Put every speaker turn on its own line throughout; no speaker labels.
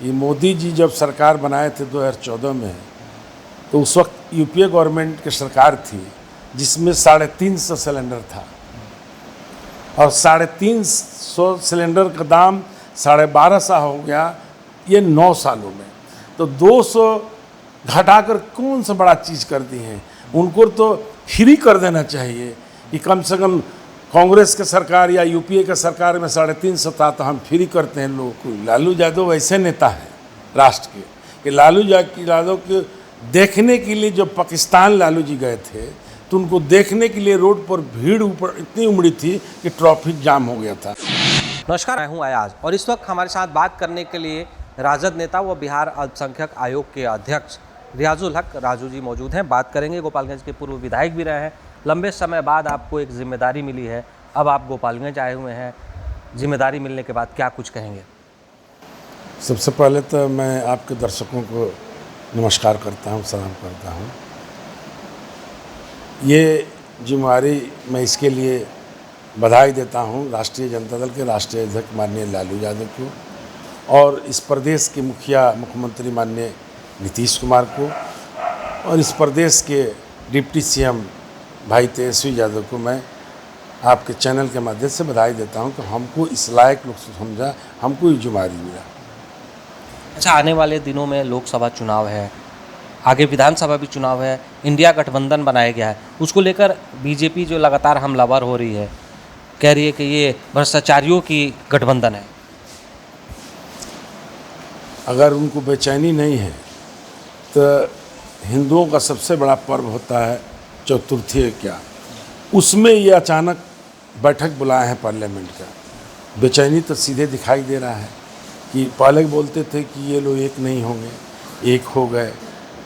कि मोदी जी जब सरकार बनाए थे 2014 में, तो उस वक्त यूपीए गवर्नमेंट की सरकार थी जिसमें 350 सिलेंडर था, और 350 सिलेंडर का दाम 1250 हो गया ये 9 सालों में। तो 200 घटाकर कौन सा बड़ा चीज़ कर दी है। उनको तो फ्री कर देना चाहिए कि कम से कम कांग्रेस के सरकार या यूपीए के सरकार में 350 था तो हम फ्री करते हैं लोगों को। लालू यादव वैसे नेता है राष्ट्र के कि लालू यादव के देखने के लिए जब पाकिस्तान लालू जी गए थे तो उनको देखने के लिए रोड पर भीड़ ऊपर इतनी उमड़ी थी कि ट्रैफिक जाम हो गया था।
नमस्कार, मैं हूं अयाज और इस वक्त हमारे साथ बात करने के लिए राजद नेता व बिहार अल्पसंख्यक आयोग के अध्यक्ष रियाजुल हक राजू जी मौजूद हैं। बात करेंगे, गोपालगंज के पूर्व विधायक भी रहे हैं। लंबे समय बाद आपको एक जिम्मेदारी मिली है, अब आप गोपालगंज आए हुए हैं, जिम्मेदारी मिलने के बाद क्या कुछ कहेंगे?
सबसे पहले तो मैं आपके दर्शकों को नमस्कार करता हूं, सलाम करता हूं। ये जिम्मेदारी मैं इसके लिए बधाई देता हूं राष्ट्रीय जनता दल के राष्ट्रीय अध्यक्ष माननीय लालू यादव को, और इस प्रदेश के मुख्यमंत्री माननीय नीतीश कुमार को, और इस प्रदेश के डिप्टी सीएम भाई तेजस्वी यादव को मैं आपके चैनल के माध्यम से बधाई देता हूं कि हमको इस लायक लोग समझा, हमको ये जिम्मेदारी मिला।
अच्छा, आने वाले दिनों में लोकसभा चुनाव है, आगे विधानसभा भी चुनाव है, इंडिया गठबंधन बनाया गया है, उसको लेकर बीजेपी जो लगातार हमलावर हो रही है, कह रही है कि ये भ्रष्टाचारियों की गठबंधन है।
अगर उनको बेचैनी नहीं है तो हिंदुओं का सबसे बड़ा पर्व होता है चतुर्थी, क्या उसमें ये अचानक बैठक बुलाए हैं पार्लियामेंट का। बेचैनी तो सीधे दिखाई दे रहा है कि पहले बोलते थे कि ये लोग एक नहीं होंगे, एक हो गए,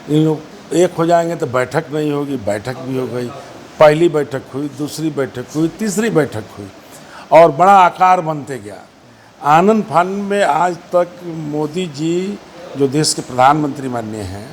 इन लोग एक हो जाएंगे तो बैठक नहीं होगी, बैठक भी हो गई। पहली बैठक हुई, दूसरी बैठक हुई, तीसरी बैठक हुई, और बड़ा आकार बनते गया। आनंद फानंद में आज तक मोदी जी जो देश के प्रधानमंत्री माननीय हैं,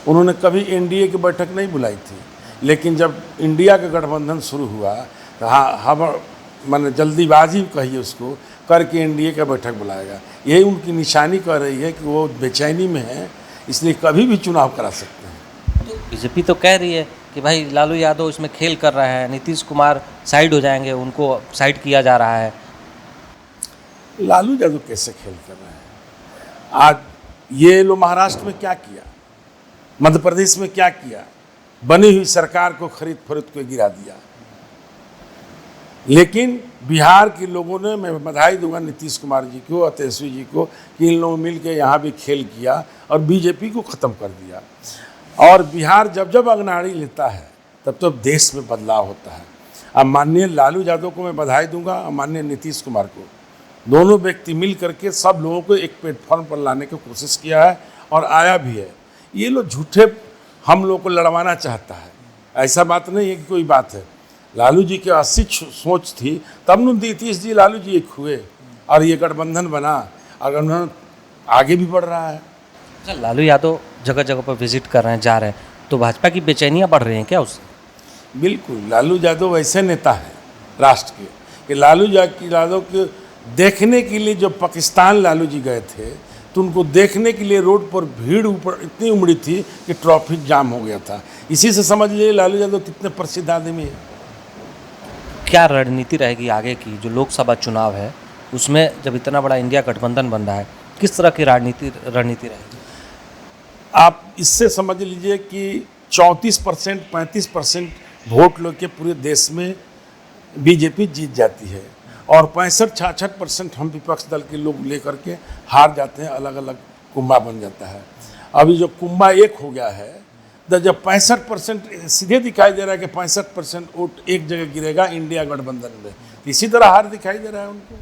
उन्होंने कभी एनडीए की बैठक नहीं बुलाई थी, लेकिन जब इंडिया का गठबंधन शुरू हुआ तो हम माने जल्दीबाजी कहिए उसको करके एनडीए का बैठक बुलाएगा। यही उनकी निशानी कह रही है कि वो बेचैनी में है, इसलिए कभी भी चुनाव करा सकते हैं।
तो बीजेपी तो कह रही है कि भाई लालू यादव इसमें खेल कर रहा है, नीतीश कुमार साइड हो जाएंगे, उनको साइड किया जा रहा है।
लालू यादव कैसे खेल कर रहे हैं? आज ये लोग महाराष्ट्र में क्या किया, मध्य प्रदेश में क्या किया, बनी हुई सरकार को खरीद फरोख्त को गिरा दिया। लेकिन बिहार के लोगों ने, मैं बधाई दूंगा नीतीश कुमार जी को और तेजस्वी जी को कि इन लोगों मिल के यहाँ भी खेल किया और बीजेपी को ख़त्म कर दिया। और बिहार जब जब अगनाड़ी लेता है तब तो देश में बदलाव होता है। अब माननीय लालू यादव को मैं बधाई दूंगा और माननीय नीतीश कुमार को, दोनों व्यक्ति मिल करके सब लोगों को एक प्लेटफॉर्म पर लाने की कोशिश किया है और आया भी है। ये लोग झूठे हम लोग को लड़वाना चाहता है, ऐसा बात नहीं है कि कोई बात है। लालू जी की 80 सोच थी, तब नीतीश जी लालू जी एक हुए और ये गठबंधन बना, और गठबंधन आगे भी बढ़ रहा है।
अच्छा, लालू यादव जगह जगह पर विजिट कर रहे हैं, जा रहे हैं, तो भाजपा की बेचैनियाँ बढ़ रही हैं क्या उससे?
बिल्कुल, लालू यादव वैसे नेता है राष्ट्र के कि लालू यादव के देखने के लिए जब पाकिस्तान लालू जी गए थे तो उनको देखने के लिए रोड पर भीड़ ऊपर इतनी उमड़ी थी कि ट्रैफिक जाम हो गया था। इसी से समझ लीजिए लालू यादव कितने प्रसिद्ध आदमी है।
क्या रणनीति रहेगी आगे की, जो लोकसभा चुनाव है उसमें जब इतना बड़ा इंडिया गठबंधन बन रहा है, किस तरह की रणनीति रहेगी?
आप इससे समझ लीजिए कि 34% 35% वोट लेके पूरे देश में बीजेपी जीत जाती है, और 65-66% हम विपक्ष दल के लोग लेकर के हार जाते हैं, अलग अलग कुंभा बन जाता है। अभी जो कुंभा एक हो गया है, तो जब 65% सीधे दिखाई दे रहा है कि 65% वोट एक जगह गिरेगा इंडिया गठबंधन में, इसी तरह हार दिखाई दे रहा है उनको।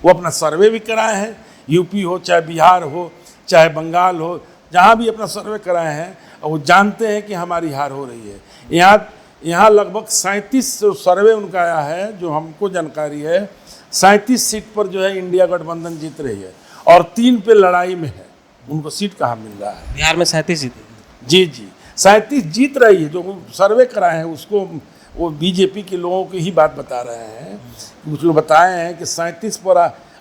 वो अपना सर्वे भी कराए हैं, यूपी हो चाहे बिहार हो चाहे बंगाल हो, जहाँ भी अपना सर्वे कराए हैं, और वो जानते हैं कि हमारी हार हो रही है। यहाँ लगभग 37 सर्वे उनका आया है, जो हमको जानकारी है 37 सीट पर जो है इंडिया गठबंधन जीत रही है, और 3 पे लड़ाई में है। उनको सीट कहाँ मिल रहा है?
बिहार में 37 जीते।
जी 37 जीत रही है। जो सर्वे कराए हैं उसको वो बीजेपी के लोगों की ही बात बता रहे हैं। कुछ लोग बताए हैं कि 37 पर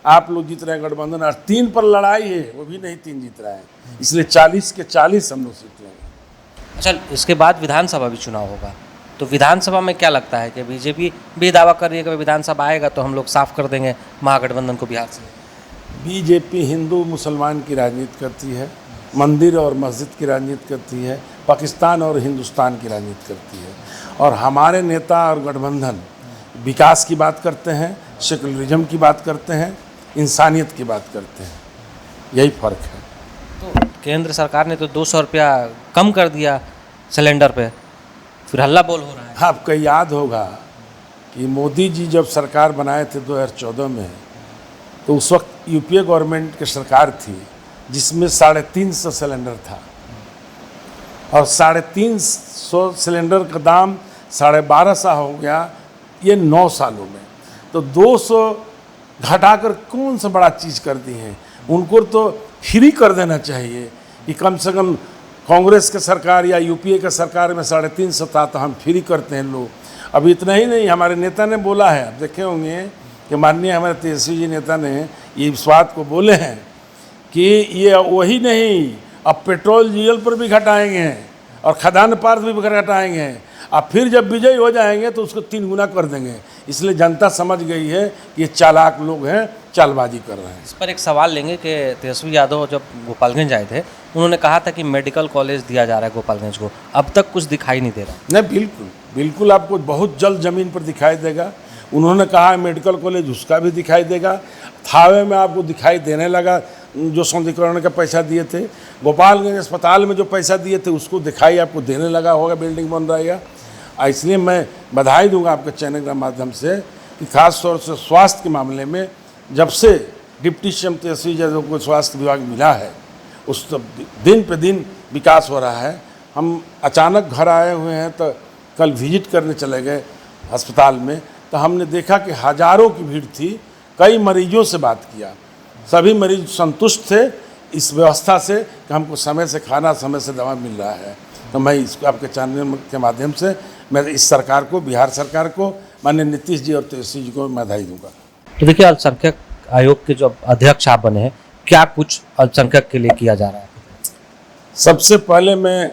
आप लोग जीत रहे हैं गठबंधन, और 3 पर लड़ाई है, वो भी नहीं 3 जीत रहे हैं, इसलिए 40 के 40 हम लोग जीत लेंगे।
अच्छा, इसके बाद विधानसभा भी चुनाव होगा, तो विधानसभा में क्या लगता है कि बीजेपी भी दावा कर रही है कि विधानसभा आएगा तो हम लोग साफ कर देंगे महागठबंधन को बिहार से?
बीजेपी हिंदू मुसलमान की राजनीति करती है, मंदिर और मस्जिद की राजनीति करती है, पाकिस्तान और हिंदुस्तान की राजनीति करती है, और हमारे नेता और गठबंधन विकास की बात करते हैं, सेकुलरिज्म की बात करते हैं, इंसानियत की बात करते हैं, यही फ़र्क है।
तो केंद्र सरकार ने तो 200 रुपया कम कर दिया सिलेंडर पे, फिर हल्ला बोल हो रहा है।
आपको याद होगा कि मोदी जी जब सरकार बनाए थे 2014 में, तो उस वक्त यूपीए गवर्नमेंट की सरकार थी जिसमें 350 सिलेंडर था, और 350 सिलेंडर का दाम 1250 हो गया ये 9 सालों में। तो 200 घटाकर कौन सा बड़ा चीज़ कर दी है, उनको तो फ्री कर देना चाहिए कि कम से कम कांग्रेस के सरकार या यूपीए के सरकार में 350 था तो हम फ्री करते हैं लोग। अब इतना ही नहीं, हमारे नेता ने बोला है, आप देखे होंगे कि माननीय हमारे तेजस्वी जी नेता ने ये इस बात को बोले हैं कि ये वही नहीं, अब पेट्रोल डीजल पर भी घटाएंगे और खदान पार भी घटाएंगे, अब फिर जब विजयी हो जाएंगे तो उसको 3 गुना कर देंगे। इसलिए जनता समझ गई है कि ये चालाक लोग हैं, चालबाजी कर रहे हैं।
इस पर एक सवाल लेंगे कि तेजस्वी यादव जब गोपालगंज आए थे उन्होंने कहा था कि मेडिकल कॉलेज दिया जा रहा है गोपालगंज को, अब तक कुछ दिखाई नहीं दे रहा।
नहीं, बिल्कुल बिल्कुल आपको बहुत जल्द ज़मीन पर दिखाई देगा। उन्होंने कहा मेडिकल कॉलेज, उसका भी दिखाई देगा। थावे में आपको दिखाई देने लगा, जो सौंदर्यीकरण का पैसा दिए थे, गोपालगंज अस्पताल में जो पैसा दिए थे उसको दिखाई आपको देने लगा होगा, बिल्डिंग बन रहेगा। इसलिए मैं बधाई दूंगा आपके चैनल के माध्यम से कि खास तौर से स्वास्थ्य के मामले में जब से डिप्टी सीएम तेजस्वी यादव को स्वास्थ्य विभाग मिला है, उस दिन पे दिन विकास हो रहा है। हम अचानक घर आए हुए हैं, तो कल विजिट करने चले गए अस्पताल में, तो हमने देखा कि हज़ारों की भीड़ थी। कई मरीजों से बात किया, सभी मरीज संतुष्ट थे इस व्यवस्था से कि हमको समय से खाना, समय से दवा मिल रहा है। तो मैं इसको आपके चैनल के माध्यम से मैं इस सरकार को, बिहार सरकार को, माननीय नीतीश जी और तेजस्वी जी को मैं बधाई दूंगा।
तो देखिए, अल्पसंख्यक आयोग के जो अध्यक्ष आप बने हैं, क्या कुछ अल्पसंख्यक के लिए किया जा रहा है?
सबसे पहले मैं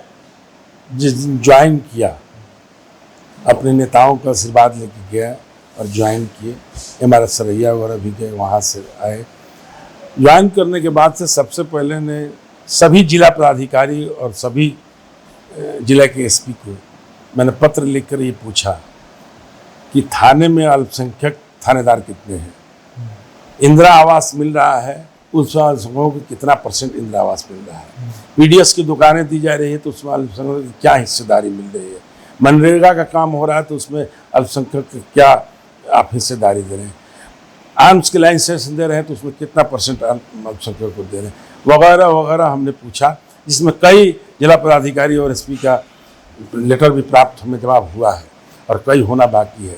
जिस दिन ज्वाइन किया, अपने नेताओं का आशीर्वाद लेके गया और ज्वाइन किए, हमारा सरैया वगैरह भी गए, वहाँ से आए। ज्वाइन करने के बाद से सबसे पहले ने सभी जिला पदाधिकारी और सभी जिला के एसपी को मैंने पत्र लिखकर ये पूछा कि थाने में अल्पसंख्यक थानेदार कितने हैं, इंदिरा आवास मिल रहा है, उस अल्पसंख्यकों को कितना % इंदिरा आवास मिल रहा है, पीडीएस की दुकानें दी जा रही है तो उसमें अल्पसंख्यकों की क्या हिस्सेदारी मिल रही है, मनरेगा का काम हो रहा है तो उसमें अल्पसंख्यक क्या आप हिस्सेदारी दे रहे हैं, आर्म्स के लाइसेंस दे रहे हैं तो उसमें कितना % अल्पसंख्यकों को दे रहे हैं, वगैरह वगैरह हमने पूछा, जिसमें कई जिला पदाधिकारी और एसपी का लेटर भी प्राप्त हमें जवाब हुआ है और कई होना बाकी है।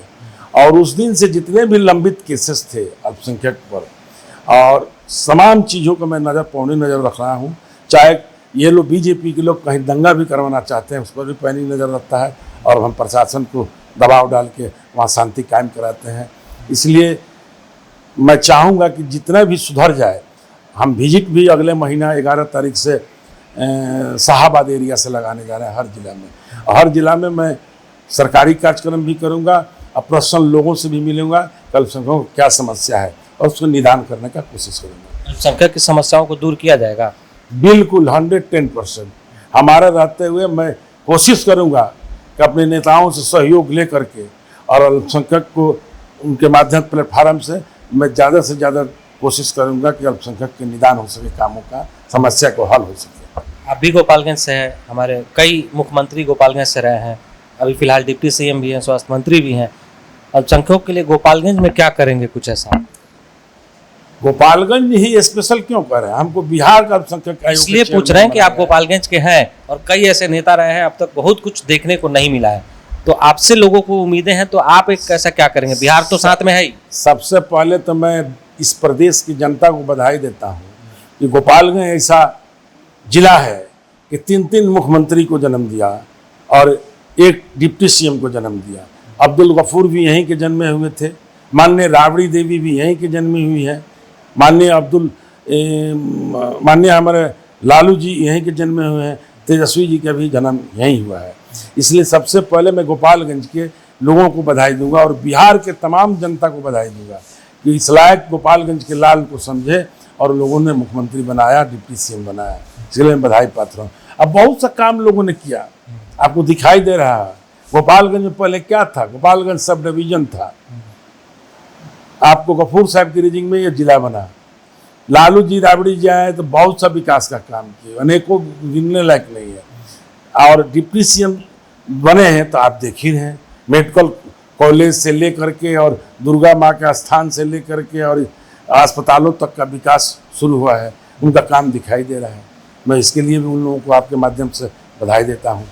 और उस दिन से जितने भी लंबित केसेस थे अल्पसंख्यक पर, और तमाम चीज़ों को मैं पैनी नज़र रख रहा हूँ। चाहे ये लोग बीजेपी के लोग कहीं दंगा भी करवाना चाहते हैं, उस पर भी पैनी नज़र रखता है, और हम प्रशासन को दबाव डाल के वहाँ शांति कायम कराते हैं। इसलिए मैं चाहूँगा कि जितना भी सुधर जाए। हम विजिट भी अगले महीना 11 तारीख से शाहाबाद एरिया से लगाने जा रहे हैं हर जिला में। हर जिला में मैं सरकारी कार्यक्रम भी करूंगा और पर्सनल लोगों से भी मिलूंगा, अल्पसंख्यकों को क्या समस्या है और उसको निदान करने का कोशिश करूंगा।
अल्पसंख्यक की समस्याओं को दूर किया जाएगा?
बिल्कुल 110%। हमारा रहते हुए मैं कोशिश करूंगा कि अपने नेताओं से सहयोग ले करके और अल्पसंख्यक को उनके माध्यम प्लेटफार्म से मैं ज़्यादा से ज़्यादा कोशिश करूंगा कि अल्पसंख्यक के निदान हो सके, कामों का समस्या को हल हो सके।
आप भी गोपालगंज से हैं, हमारे कई मुख्यमंत्री गोपालगंज से रहे हैं, अभी फिलहाल डिप्टी सीएम भी हैं, स्वास्थ्य मंत्री भी हैं। अल्पसंख्यकों के लिए गोपालगंज में क्या करेंगे कुछ ऐसा?
गोपालगंज ही स्पेशल क्यों कर रहे हैं? हमको बिहार का अल्पसंख्यक आयोग
इसलिए पूछ रहे हैं कि आप गोपालगंज के हैं और कई ऐसे नेता रहे हैं, अब तक बहुत कुछ देखने को नहीं मिला है, तो आपसे लोगों को उम्मीदें हैं, तो आप एक कैसा क्या करेंगे? बिहार तो साथ में है ही।
सबसे पहले तो मैं इस प्रदेश की जनता को बधाई देता हूँ कि गोपालगंज ऐसा जिला है कि 3 मुख्यमंत्री को जन्म दिया और एक डिप्टी सीएम को जन्म दिया। अब्दुल गफूर भी यहीं के जन्मे हुए थे, माननीय राबड़ी देवी भी यहीं के जन्मी हुई है, माननीय हमारे लालू जी यहीं के जन्मे हुए हैं, तेजस्वी जी का भी जन्म यहीं हुआ है। इसलिए सबसे पहले मैं गोपालगंज के लोगों को बधाई दूंगा और बिहार के तमाम जनता को बधाई दूंगा कि इस लायक गोपालगंज के लाल को समझे और लोगों ने मुख्यमंत्री बनाया, डिप्टी सीएम बनाया, इसलिए मैं बधाई पात्र हूँ। अब बहुत सा काम लोगों ने किया, आपको दिखाई दे रहा है। गोपालगंज में पहले क्या था? गोपालगंज सब डिवीजन था। आपको गफूर साहब की रिजिंग में ये जिला बना। लालू जी राबड़ी जी आए तो बहुत सा विकास का काम किए, अनेकों गिनने लायक नहीं है। और डिप्टी सीएम बने हैं तो आप देख ही रहे हैं, मेडिकल कॉलेज से लेकर के और दुर्गा माँ के स्थान से लेकर के और अस्पतालों तक का विकास शुरू हुआ है, उनका काम दिखाई दे रहा है। मैं इसके लिए भी उन लोगों को आपके माध्यम से बधाई देता हूँ।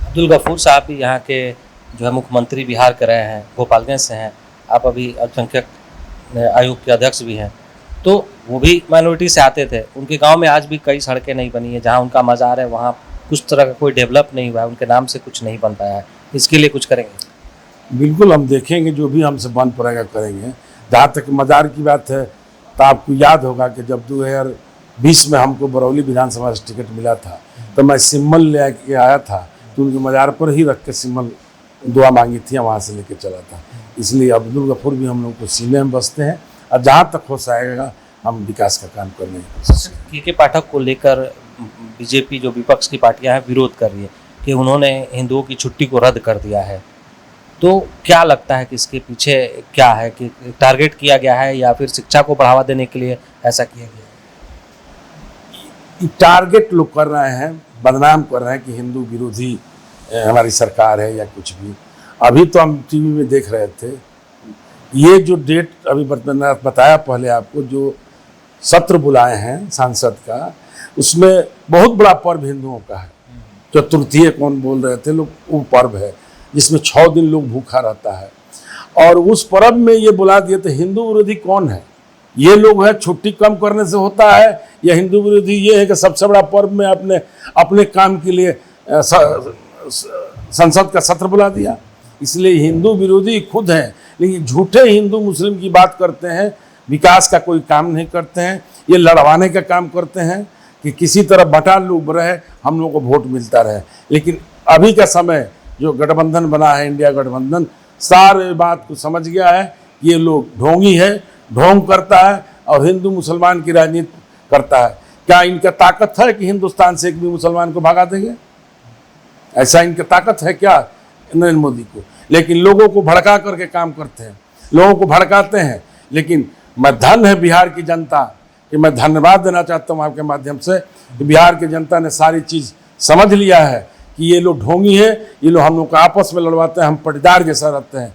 अब्दुल गफूर साहब भी यहाँ के जो है मुख्यमंत्री बिहार के रहे हैं, गोपालगंज से हैं। आप अभी अल्पसंख्यक आयोग के अध्यक्ष भी हैं, तो वो भी माइनॉरिटी से आते थे। उनके गांव में आज भी कई सड़कें नहीं बनी है, जहां उनका मज़ार है वहां कुछ तरह का कोई डेवलप नहीं हुआ है, उनके नाम से कुछ नहीं बन पाया है। इसके लिए कुछ करेंगे?
बिल्कुल, हम देखेंगे, जो भी हमसे बन पड़ेगा करेंगे। जहाँ तक मज़ार की बात है तो आपको याद होगा कि जब 2020 में हमको बरौली विधानसभा से टिकट मिला था तो मैं सिम्बल ले के आया था, तो उनके मज़ार पर ही रख के सिम्बल दुआ मांगी थी, वहाँ से लेके चला था। इसलिए अब्दुल गफूर भी हम लोग को सीने में बसते हैं और जहाँ तक हो सकेगा हम विकास का काम करने की कोशिश करेंगे।
के पाठक को लेकर बीजेपी जो विपक्ष की पार्टियां हैं विरोध कर रही है कि उन्होंने हिंदुओं की छुट्टी को रद्द कर दिया है, तो क्या लगता है कि इसके पीछे क्या है? कि टारगेट किया गया है या फिर शिक्षा को बढ़ावा देने के लिए ऐसा किया गया है?
टारगेट लोग कर रहे हैं, बदनाम कर रहे हैं कि हिंदू विरोधी हमारी सरकार है या कुछ भी। अभी तो हम टीवी में देख रहे थे, ये जो डेट अभी मैंने बताया पहले आपको, जो सत्र बुलाए हैं सांसद का, उसमें बहुत बड़ा पर्व हिंदुओं का है। चतुर्थी कौन बोल रहे थे लोग, वो पर्व है जिसमें 6 दिन लोग भूखा रहता है। और उस पर्व में ये बुला दिए तो हिंदू विरोधी कौन है? ये लोग है छुट्टी कम करने से होता है, या हिंदू विरोधी ये है कि सबसे बड़ा पर्व में अपने काम के लिए संसद का सत्र बुला दिया? इसलिए हिंदू विरोधी खुद हैं, लेकिन झूठे हिंदू मुस्लिम की बात करते हैं, विकास का कोई काम नहीं करते हैं। ये लड़वाने का काम करते हैं कि किसी तरह बटा लूट रहे, हम लोगों को वोट मिलता रहे। लेकिन अभी का समय जो गठबंधन बना है, इंडिया गठबंधन, सारे बात को समझ गया है। ये लोग ढोंगी है, ढोंग करता है और हिंदू मुसलमान की राजनीति करता है। क्या इनका ताकत है कि हिंदुस्तान से एक भी मुसलमान को भगा देंगे? ऐसा इनका ताकत है क्या नरेंद्र मोदी को? लेकिन लोगों को भड़का करके काम करते हैं, लोगों को भड़काते हैं। लेकिन मैं धन्य है बिहार की जनता कि मैं धन्यवाद देना चाहता हूँ आपके माध्यम से कि बिहार की जनता ने सारी चीज़ समझ लिया है कि ये लोग ढोंगी हैं, ये लोग हम लोग को आपस में लड़वाते हैं। हम पटीदार जैसा रहते हैं,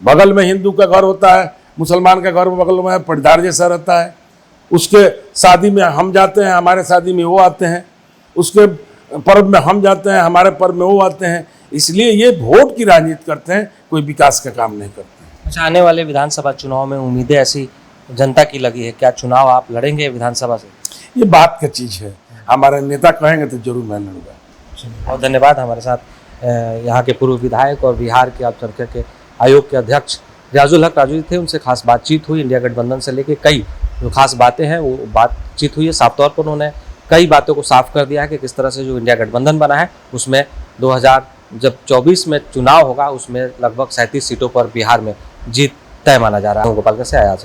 बगल में हिंदू का घर होता है, मुसलमान का घर बगल में है, पटीदार जैसा रहता है। उसके शादी में हम जाते हैं, हमारे शादी में वो आते हैं, उसके पर्व में हम जाते हैं, हमारे पर्व में वो आते हैं। इसलिए ये वोट की राजनीति करते हैं, कोई विकास का काम नहीं करते।
अच्छा, आने वाले विधानसभा चुनाव में उम्मीदें ऐसी जनता की लगी है, क्या चुनाव आप लड़ेंगे विधानसभा से?
ये बात का चीज़ है, हमारे नेता कहेंगे तो जरूर मैं लड़ूंगा।
बहुत धन्यवाद। हमारे साथ यहाँ के पूर्व विधायक और बिहार के अल्पसंख्यक के आयोग के अध्यक्ष रियाजुल हक राजू जी थे। उनसे खास बातचीत हुई, इंडिया गठबंधन से लेके कई जो खास बातें हैं वो बातचीत हुई है। साफ तौर पर उन्होंने कई बातों को साफ कर दिया है कि किस तरह से जो इंडिया गठबंधन बना है उसमें 2024 में चुनाव होगा, उसमें लगभग 37 सीटों पर बिहार में जीत तय माना जा रहा है। गोपालगंज से आया।